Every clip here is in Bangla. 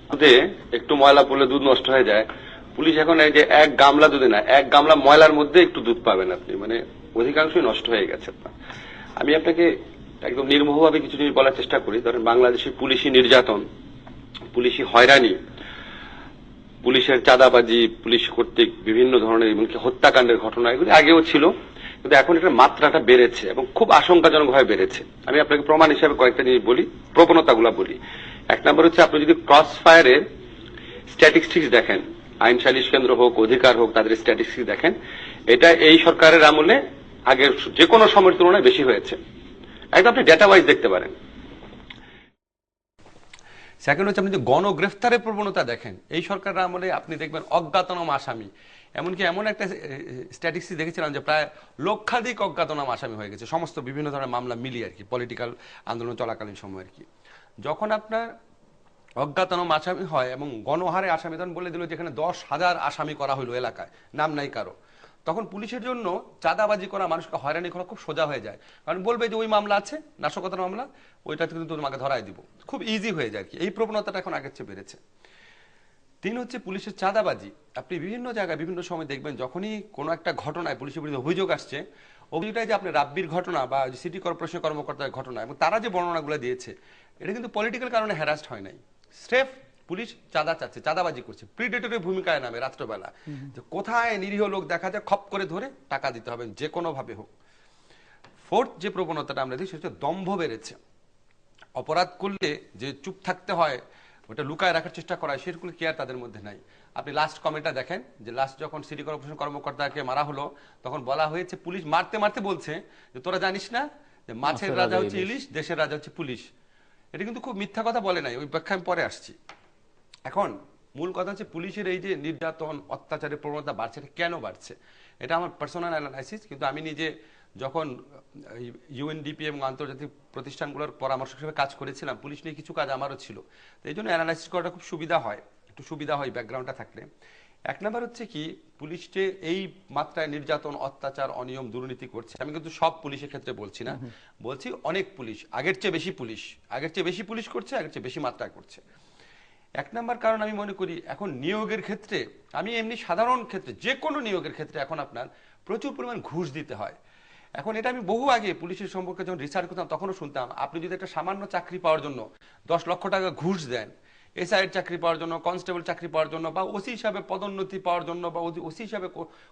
দুধে একটু ময়লা পড়লে দুধ নষ্ট হয়ে যায়। পুলিশ এখন এই যে এক গামলা দুধে না, এক গামলা ময়লার মধ্যে একটু দুধ পাবেন আপনি, মানে অধিকাংশই নষ্ট হয়ে গেছে। আমি আপনাকে একদম নির্মোহভাবে কিছু জিনিস বলার চেষ্টা করি। ধরেন বাংলাদেশের পুলিশি নির্যাতন, পুলিশি হয়রানি, পুলিশের চাঁদাবাজি, পুলিশ কর্তৃক বিভিন্ন ধরনের এমনকি হত্যাকাণ্ডের ঘটনা, এগুলি আগেও ছিল, কিন্তু এখন এটার মাত্রাটা বেড়েছে এবং খুব আশঙ্কাজনকভাবে বেড়েছে। আমি আপনাকে প্রমাণ হিসাবে কয়েকটা জিনিস বলি, প্রবণতাগুলো বলি। এক নম্বর হচ্ছে, আপনি যদি ক্রস ফায়ারের স্ট্যাটিস্টিক্স দেখেন, আইন সালিশ কেন্দ্র হোক, অধিকার হোক, তাদের স্ট্যাটিস্টিক্স দেখেন, এটা এই সরকারের আমলে আগের যে কোনো সময়ের তুলনায় বেশি হয়েছে। একদম আপনি ডেটা ওয়াইজ দেখতে পারেন। সেকেন্ড হচ্ছে, আপনি যে গণগ্রেফতারের প্রবণতা দেখেন, এই সরকারের আমলে আপনি দেখবেন অজ্ঞাতনামা আসামি, এমনকি এমন একটা স্ট্যাটিস্টিক্স দেখেছিলাম যে প্রায় লক্ষাধিক অজ্ঞাতনামা আসামি হয়ে গেছে সমস্ত বিভিন্ন ধরনের মামলা মিলিয়ে আর কি, পলিটিক্যাল আন্দোলন চলাকালীন সময় আর কি। যখন আপনার অজ্ঞাতনামা আসামি হয় এবং গণহারে আসামি, তখন বলে দিল যেখানে 10,000 আসামি করা হইলো এলাকায়, নাম নাই কারো, তখন পুলিশের জন্য চাঁদাবাজি করা, মানুষকে হয়রানি করা খুব সোজা হয়ে যায়। কারণ বলবে যে ওই মামলা আছে, নাশকতার মামলা, ওইটাতে কিন্তু তোমাকে ধরাই দিব, খুব ইজি হয়ে যায় আর কি। এই প্রবণতাটা এখন আগের চেয়ে বেড়েছে। তিন হচ্ছে পুলিশের চাঁদাবাজি। আপনি বিভিন্ন জায়গায় বিভিন্ন সময় দেখবেন, যখনই কোনো একটা ঘটনায় পুলিশের বিরুদ্ধে অভিযোগ আসছে, অভিযোগটা যে আপনি রাব্বির ঘটনা বা সিটি কর্পোরেশন কর্মকর্তার ঘটনা, এবং তারা যে বর্ণনাগুলো দিয়েছে, এটা কিন্তু পলিটিক্যাল কারণে হ্যারাস্ট হয় নাই, স্রেফ পুলিশ চাঁদা চাচ্ছে, চাঁদাবাজি করছে, প্রিডেটরের ভূমিকায় নামে রাত্রবেলা, যে কোথায় নিরীহ লোক দেখা যায় খপ করে ধরে টাকা দিতে হবে যে কোনো ভাবে হোক। ফোর্থ যে প্রবণতাটা আমরা দেখি, সেটা হচ্ছে দম্ভ বেড়েছে। অপরাধ করলে যে চুপ থাকতে হয়, ওটা লুকায় রাখার চেষ্টা করা হয়, সেগুলো কেয়ার তাদের মধ্যে নাই। আপনি লাস্ট কমেন্টটা দেখেন, যে লাস্ট যখন সিটি কর্পোরেশন কর্মকর্তাকে মারা হলো, তখন বলা হয়েছে, পুলিশ মারতে মারতে বলছে যে তোরা জানিস না যে মাছের রাজা হচ্ছে ইলিশ, দেশের রাজা হচ্ছে পুলিশ। এটা কিন্তু খুব মিথ্যা কথা বলে নাই, ওই ব্যাখ্যা আমি পরে আসছি। এখন মূল কথা হচ্ছে, পুলিশের এই যে নির্যাতন, অত্যাচারের প্রবণতা বাড়ছে, এটা কেন বাড়ছে? এটা আমার পার্সোনাল অ্যানালাইসিস, কিন্তু আমি নিজে যখন ইউএনডিপি এবং আন্তর্জাতিক প্রতিষ্ঠানগুলোর পরামর্শ হিসেবে কাজ করেছিলাম, পুলিশ নিয়ে কিছু কাজ আমারও ছিল, তো এই জন্য অ্যানালাইসিস করাটা খুব সুবিধা হয়, একটু সুবিধা হয় ব্যাকগ্রাউন্ডটা থাকলে। এক নম্বর হচ্ছে কি, পুলিশ যে এই মাত্রায় নির্যাতন, অত্যাচার, অনিয়ম, দুর্নীতি করছে, আমি কিন্তু সব পুলিশের ক্ষেত্রে বলছি না, বলছি অনেক পুলিশ, আগের চেয়ে বেশি পুলিশ, আগের চেয়ে বেশি পুলিশ করছে, আগের চেয়ে বেশি মাত্রায় করছে। এক নম্বর কারণ আমি মনে করি, এখন নিয়োগের ক্ষেত্রে, আমি এমনি সাধারণ ক্ষেত্রে যে কোনো নিয়োগের ক্ষেত্রে এখন আপনার প্রচুর পরিমাণ ঘুষ দিতে হয়। এখন এটা আমি বহু আগে পুলিশের সম্পর্কে যখন রিসার্চ করতাম, তখনও শুনতাম, আপনি যদি একটা সামান্য চাকরি পাওয়ার জন্য 10 লক্ষ টাকা ঘুষ দেন, এসআইয়ের চাকরি পাওয়ার জন্য, কনস্টেবল চাকরি পাওয়ার জন্য, বা ওসি হিসাবে পদোন্নতি পাওয়ার জন্য, বা ওসি হিসাবে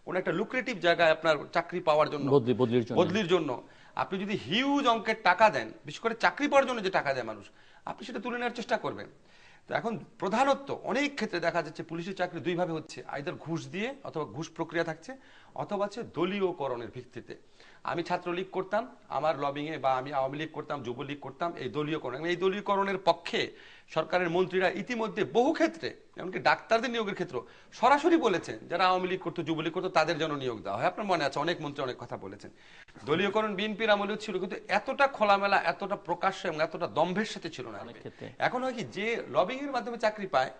কোনো একটা লুক্রেটিভ জায়গায় আপনার চাকরি পাওয়ার জন্য, বদলির জন্য আপনি যদি হিউজ অঙ্কের টাকা দেন, বিশেষ করে চাকরি পাওয়ার জন্য যে টাকা দেয় মানুষ, আপনি সেটা তুলে নেওয়ার চেষ্টা করবেন। তো এখন প্রধানত অনেক ক্ষেত্রে দেখা যাচ্ছে পুলিশের চাকরি দুইভাবে হচ্ছে, আইদার ঘুষ দিয়ে, অথবা ঘুষ প্রক্রিয়া থাকছে, অথবা হচ্ছে দলীয়করণের ভিত্তিতে। আমি ছাত্রলীগ করতাম, আমার লবিংয়ে, বা আমি আওয়ামী লীগ করতাম, যুবলীগ করতাম, এই দলীয়করণ, এই দলীয়করণের পক্ষে সরকারের মন্ত্রীরা ইতিমধ্যে বহু ক্ষেত্রে, এমনকি ডাক্তারদের নিয়োগের ক্ষেত্রে সরাসরি বলেছেন, যারা আওয়ামী লীগ করতো, যুবলীগ করতো, তাদের জন্য নিয়োগ দেওয়া হয়। আপনার মনে আছে, অনেক মন্ত্রী অনেক কথা বলেছেন। দলীয়করণ বিএনপির আমলেও ছিল, কিন্তু এতটা খোলামেলা, এতটা প্রকাশ্য এবং এতটা দম্ভের সাথে ছিল না। এখন হয় কি, যে লবিং এর মাধ্যমে চাকরি পায়,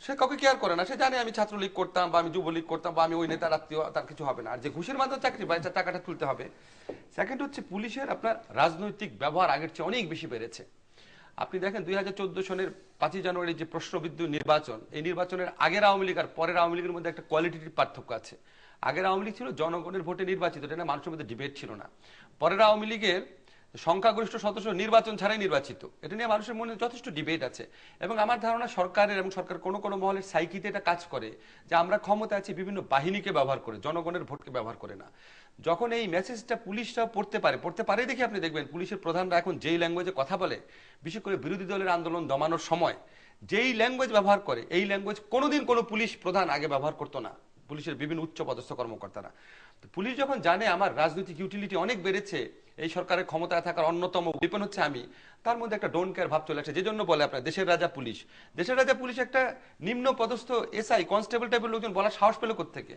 সে কাউকে কেয়ার করে না, সে জানে আমি ছাত্রলীগ করতাম, বা আমি যুবলীগ করতাম, বা আমি ওই নেতার আত্মীয়, তার কিছু হবে না। আর যে ঘুষের মাধ্যমে চাকরি পায়, তার টাকাটা তুলতে হবে। সেকেন্ড হচ্ছে, পুলিশের আপনার রাজনৈতিক ব্যবহার আগের চেয়ে অনেক বেশি বেড়েছে। আপনি দেখেন 2014 সনের 5ই জানুয়ারি যে প্রশ্নবিদ্ধ নির্বাচন, এই নির্বাচনের আগের আওয়ামী লীগ আর পরের আওয়ামী লীগের মধ্যে একটা কোয়ালিটির পার্থক্য আছে। আগের আওয়ামী লীগ ছিল জনগণের ভোটে নির্বাচিত, এটা না মানুষের মধ্যে ডিবেট ছিল না। পরের আওয়ামী লীগের সংখ্যাগরিষ্ঠ সদস্য নির্বাচন ছাড়াই নির্বাচিত, এটা নিয়ে মানুষের মনে যথেষ্ট ডিবেট আছে। এবং আমার ধারণা সরকারের এবং সরকার কোনো কোনো মহলের সাইকিতে এটা কাজ করে, যে আমরা ক্ষমতা আছি বিভিন্ন বাহিনীকে ব্যবহার করে, জনগণের ভোটকে ব্যবহার করে না। যখন এই মেসেজটা পুলিশরা পড়তে পারে দেখে আপনি দেখবেন পুলিশের প্রধানরা এখন যেই ল্যাঙ্গুয়েজে কথা বলে, বিশেষ করে বিরোধী দলের আন্দোলন দমানোর সময় যেই ল্যাঙ্গুয়েজ ব্যবহার করে, এই ল্যাঙ্গুয়েজ কোনোদিন কোনো পুলিশ প্রধান আগে ব্যবহার করতো না, পুলিশের বিভিন্ন উচ্চ পদস্থ কর্মকর্তারা। পুলিশ যখন জানে আমার রাজনৈতিক ইউটিলিটি অনেক বেড়েছে, এই সরকারের ক্ষমতায় থাকার অন্যতম ওয়েপন হচ্ছে আমি, তার মধ্যে একটা ডোন্ট কেয়ার ভাব চলে আসে। যে জন্য বলে আপনার দেশের রাজা পুলিশ। দেশের রাজা পুলিশ একটা নিম্ন পদস্থ এসআই, কনস্টেবল টাইপের লোকজন বলার সাহস পেল কোত্থেকে?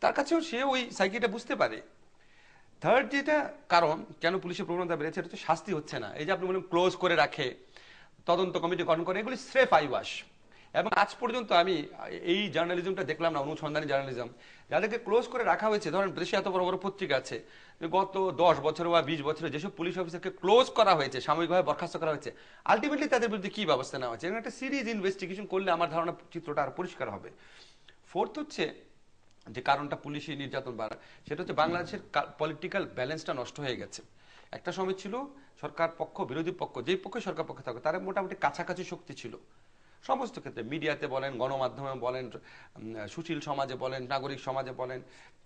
তার কাছেও সে ওই সাইকিটা বুঝতে পারে। থার্ড যেটা কারণ কেন পুলিশের প্রবণতা বেড়েছে, এটা হচ্ছে শাস্তি হচ্ছে না। এই যে আপনি বলেন ক্লোজ করে রাখে, তদন্ত কমিটি গঠন করে, এগুলি স্রেফ আইওয়াশ। এবং আজ পর্যন্ত আমি এই জার্নালিজমটা দেখলাম না, অনুসন্ধানী জার্নালিজম যাদেরকে ক্লোজ করে রাখা হয়েছে, ধরেন দেশে এত বড় বড় পত্রিকা আছে, গত 10 বছর বা 20 বছরে যেসব পুলিশ অফিসারকে ক্লোজ করা হয়েছে, সাময়িকভাবে বরখাস্ত করা হয়েছে, আলটিমেটলি তাদের বিরুদ্ধে কি ব্যবস্থা নেওয়া হয়েছে, একটা সিরিজ ইনভেস্টিগেশন করলে আমার ধারণা চিত্রটা আর পরিষ্কার হবে। ফোর্থ হচ্ছে যে কারণটা পুলিশি নির্যাতন বাড়া, সেটা হচ্ছে বাংলাদেশের পলিটিক্যাল ব্যালেন্সটা নষ্ট হয়ে গেছে। একটা সময় ছিল সরকার পক্ষ বিরোধী পক্ষ, যেই পক্ষে সরকার পক্ষে থাকবে তারা মোটামুটি কাছাকাছি শক্তি ছিল সমস্ত ক্ষেত্রে, মিডিয়াতে বলেন, গণমাধ্যমে বলেন, সুশীল সমাজে বলেন, নাগরিক সমাজে বলেন,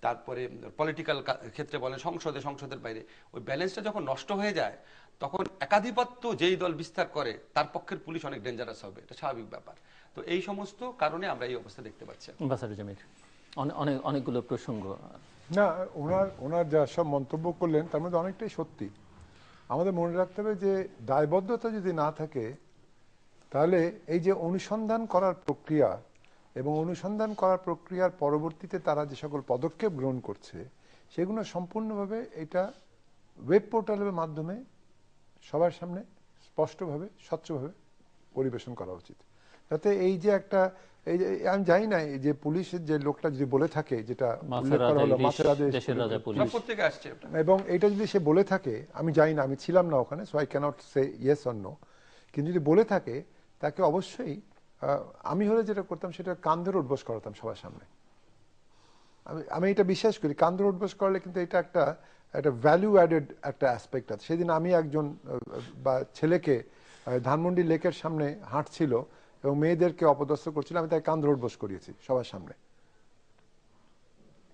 তারপরে পলিটিক্যাল ক্ষেত্রে বলেন, সংসদের বাইরে। ওই ব্যালেন্সটা যখন নষ্ট হয়ে যায় তখন একাধিপত্য যেই দল বিস্তার করে তার পক্ষের পুলিশ অনেক ডেঞ্জারাস হবে, এটা স্বাভাবিক ব্যাপার। তো এই সমস্ত কারণে আমরা এই অবস্থা দেখতে পাচ্ছি। বাসারুজ্জামির, অনেকগুলো প্রসঙ্গ। না, ওনার যা সব মন্তব্য করলেন তার মধ্যে অনেকটাই সত্যি। আমাদের মনে রাখতে হবে যে দায়বদ্ধতা যদি না থাকে তাহলে এই যে অনুসন্ধান করার প্রক্রিয়া এবং অনুসন্ধান করার প্রক্রিয়ার পরবর্তীতে তারা যে সকল পদক্ষেপ গ্রহণ করছে সেগুলো সম্পূর্ণভাবে এটা ওয়েব পোর্টালের মাধ্যমে সবার সামনে স্পষ্টভাবে স্বচ্ছভাবে পরিবেশন করা উচিত, যাতে এই যে একটা এই যে আমি জানি না এই যে পুলিশের যে লোকটা যদি বলে থাকে, যেটা উল্লেখ করা হলো মাছের রাজা পত্রিকা আসছে, এবং এটা যদি সে বলে থাকে, আমি জানি না, আমি ছিলাম না ওখানে, so I cannot say yes or no, কিন্তু যদি বলে থাকে তাকে অবশ্যই আমি হলে যেটা করতাম সেটা কান ধরে উঠবোস করাতাম সবার সামনে। আমি এটা বিশ্বাস করি, কান ধরে উঠবোস করলে কিন্তু এটা একটা ভ্যালু অ্যাডেড একটা অ্যাসপেক্ট আছে। সেদিন আমি একজন বা ছেলেকে ধানমন্ডি লেকের সামনে হাঁটছিল এবং মেয়েদেরকে অপদস্থ করছিল, আমি তাকে কান ধরে উঠবোস করিয়েছি সবার সামনে।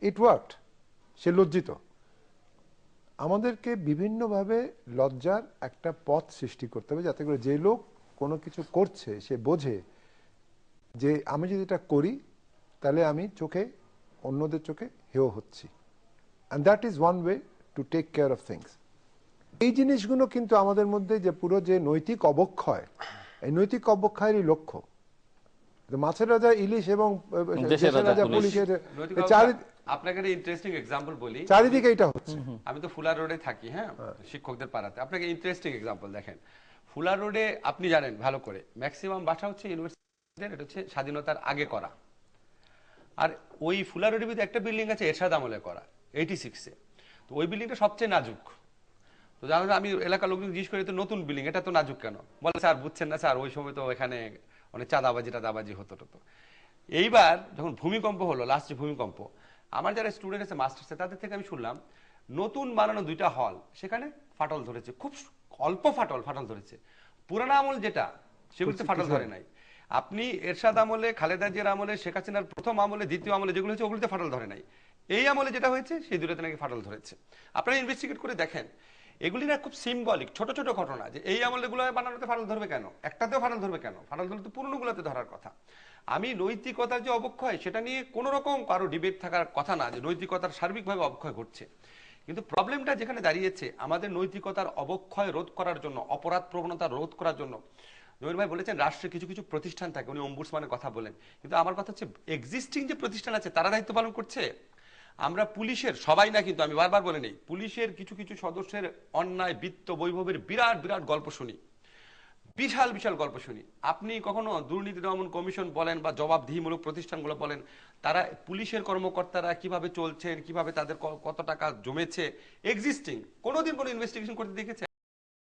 ইট ওয়ার্কড। সে লজ্জিত। আমাদেরকে বিভিন্নভাবে লজ্জার একটা পথ সৃষ্টি করতে হবে, যাতে করে যে লোক কোনো কিছু করছে সে বোঝে যে আমি যদি এটা করি তাহলে আমি অন্যদের চোখে হেয় হচ্ছি। And that is one way to take care of things. এই জিনিসগুলো কিন্তু আমাদের মধ্যে যে পুরো যে নৈতিক অবক্ষয়, এই নৈতিক অবক্ষয়েরই লক্ষ্য। মাছের রাজা ইলিশ এবং দেশের রাজা পুলিশের আপনাকে একটা ইন্টারেস্টিং এক্সাম্পল বলি, চারিদিকে এটা হচ্ছে। আমি তো ফুলার রোডে থাকি, হ্যাঁ, শিক্ষকদের পাড়াতে। আপনাকে ইন্টারেস্টিং এক্সাম্পল দেখেন, ফুলার রোডে আপনি জানেন ভালো করে ম্যাক্সিমাম বাসা হচ্ছে ইউনিভার্সিটির, এটা হচ্ছে স্বাধীনতার আগে করা। আর ওই ফুলার রোডের ভিতরে একটা বিল্ডিং আছে এরশাদ আমলে করা, 86-এ। তো ওই বিল্ডিংটা সবচেয়ে নাজুক। তো জানো, আমি এলাকার লোকজন জিজ্ঞেস করি তো নতুন বিল্ডিং, এটা তো নাজুক কেন? বলে স্যার বুঝছেন না স্যার, ওই সময় তো এখানে অনেক চাঁদাবাজি হতো। এইবার যখন ভূমিকম্প হলো, লাস্ট যে ভূমিকম্প, আমার যারা স্টুডেন্ট আছে মাস্টার্সে তাদের থেকে আমি শুনলাম নতুন বানানো 2টা হল সেখানে ফাটল ধরেছে, খুব অল্প ফাটল ধরেছে। পুরানো আমল যেটা, সেগুলোতে ফাটল ধরে নাই। আপনি এরশাদ আমলে, খালেদা জিয়ার আমলে, শেখ হাসিনার প্রথম আমলে, দ্বিতীয় আমলে যেগুলো হয়েছে ওগুলোতে ফাটল ধরে নাই। এই আমলে যেটা হয়েছে সেই দুটোতে নাকি ফাটল ধরেছে। আপনারা ইনভেস্টিগেট করে দেখেন, এগুলি না খুব সিম্বলিক ছোট ছোট ঘটনা, যে এই আমলগুলো বানানোতে ফাটল ধরবে কেন, একটাতেও ফাটল ধরবে কেন? ফাটল ধরলে তো পুরনোগুলোতে ধরার কথা। আমি নৈতিকতার যে অবক্ষয় সেটা নিয়ে কোনো রকম কারো ডিবেট থাকার কথা না, যে নৈতিকতার সার্বিকভাবে অবক্ষয় ঘটছে। কিন্তু প্রবলেমটা যেখানে দাঁড়িয়েছে, আমাদের নৈতিকতার অবক্ষয় রোধ করার জন্য, অপরাধ প্রবণতা রোধ করার জন্য, জমির ভাই বলেছেন রাষ্ট্রে কিছু কিছু প্রতিষ্ঠান থাকে, উনি অম্বুডসম্যানের কথা বলেন, কিন্তু আমার কথা হচ্ছে এক্সিস্টিং যে প্রতিষ্ঠান আছে তারা দায়িত্ব পালন করছে। আমরা পুলিশের সবাই না, কিন্তু আমি বারবার বলে নেই, পুলিশের কিছু কিছু সদস্যের অন্যায় বিত্ত বৈভবের বিরাট বিরাট গল্প শুনি, বিশাল বিশাল গল্প শুনি। আপনি কখনো দুর্নীতি দমন কমিশন বলেন বা জবাবদিহিমূলক প্রতিষ্ঠানগুলো বলেন, তারা পুলিশের কর্মকর্তারা কিভাবে চলছেন, কিভাবে তাদের কত টাকা জমেছে, এক্সিস্টিং কোনোদিন কোনো ইনভেস্টিগেশন করতে দেখেছে?